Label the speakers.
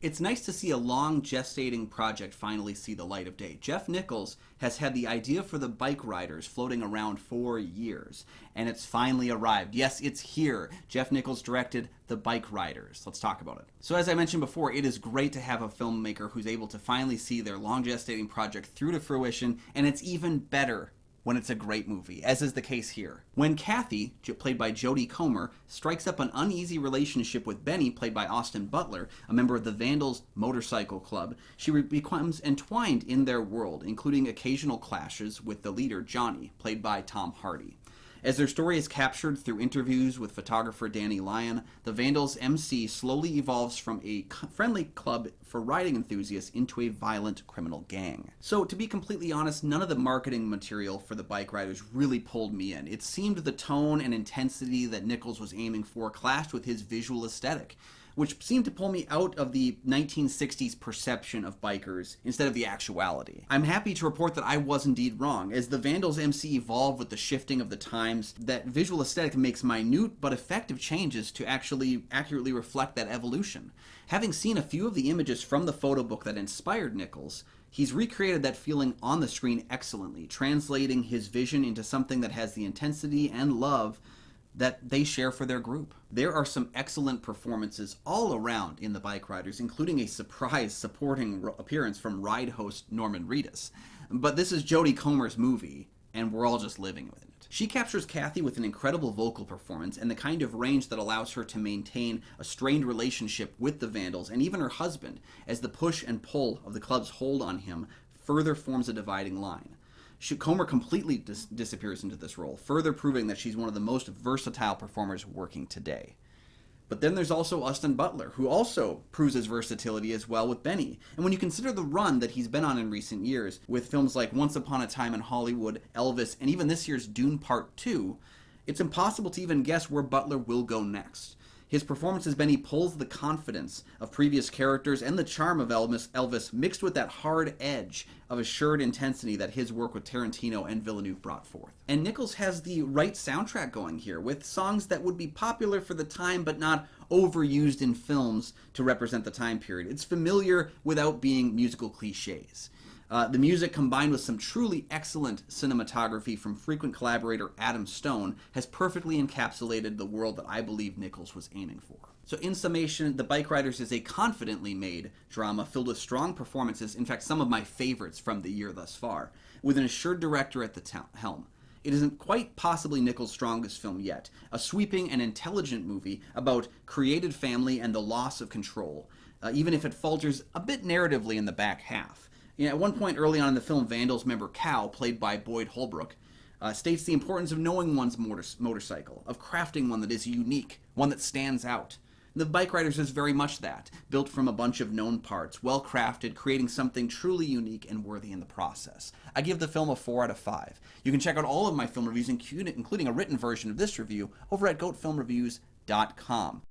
Speaker 1: It's nice to see a long gestating project finally see the light of day. Jeff Nichols has had the idea for the Bikeriders floating around for years, and it's finally arrived. Yes, it's here. Jeff Nichols directed the Bikeriders. Let's talk about it. So as I mentioned before, it is great to have a filmmaker who's able to finally see their long gestating project through to fruition, and it's even better when it's a great movie, as is the case here. When Kathy, played by Jodie Comer, strikes up an uneasy relationship with Benny, played by Austin Butler, a member of the Vandals motorcycle club, she becomes entwined in their world, including occasional clashes with the leader, Johnny, played by Tom Hardy. As their story is captured through interviews with photographer Danny Lyon, the Vandals MC slowly evolves from a friendly club for riding enthusiasts into a violent criminal gang. So to be completely honest, none of the marketing material for the Bikeriders really pulled me in. It seemed the tone and intensity that Nichols was aiming for clashed with his visual aesthetic, which seemed to pull me out of the 1960s perception of bikers instead of the actuality. I'm happy to report that I was indeed wrong. As the Vandals MC evolved with the shifting of the times, that visual aesthetic makes minute but effective changes to actually accurately reflect that evolution. Having seen a few of the images from the photo book that inspired Nichols, he's recreated that feeling on the screen excellently, translating his vision into something that has the intensity and love that they share for their group. There are some excellent performances all around in the Bikeriders, including a surprise supporting appearance from ride host Norman Reedus. But this is Jodie Comer's movie, and we're all just living with it. She captures Kathy with an incredible vocal performance and the kind of range that allows her to maintain a strained relationship with the Vandals and even her husband, as the push and pull of the club's hold on him further forms a dividing line. Comer completely disappears into this role, further proving that she's one of the most versatile performers working today. But then there's also Austin Butler, who also proves his versatility as well with Benny. And when you consider the run that he's been on in recent years, with films like Once Upon a Time in Hollywood, Elvis, and even this year's Dune Part 2, it's impossible to even guess where Butler will go next. His performance as Benny pulls the confidence of previous characters and the charm of Elvis mixed with that hard edge of assured intensity that his work with Tarantino and Villeneuve brought forth. And Nichols has the right soundtrack going here, with songs that would be popular for the time but not overused in films to represent the time period. It's familiar without being musical cliches. The music, combined with some truly excellent cinematography from frequent collaborator Adam Stone, has perfectly encapsulated the world that I believe Nichols was aiming for. So in summation, The Bikeriders is a confidently made drama filled with strong performances, in fact some of my favorites from the year thus far, with an assured director at the helm. It isn't quite possibly Nichols' strongest film yet, a sweeping and intelligent movie about created family and the loss of control, even if it falters a bit narratively in the back half. At one point early on in the film, Vandals member Cal, played by Boyd Holbrook, states the importance of knowing one's motorcycle, of crafting one that is unique, one that stands out. The Bikeriders is very much that, built from a bunch of known parts, well crafted, creating something truly unique and worthy in the process. I give the film a 4 out of 5. You can check out all of my film reviews, including a written version of this review, over at goatfilmreviews.com.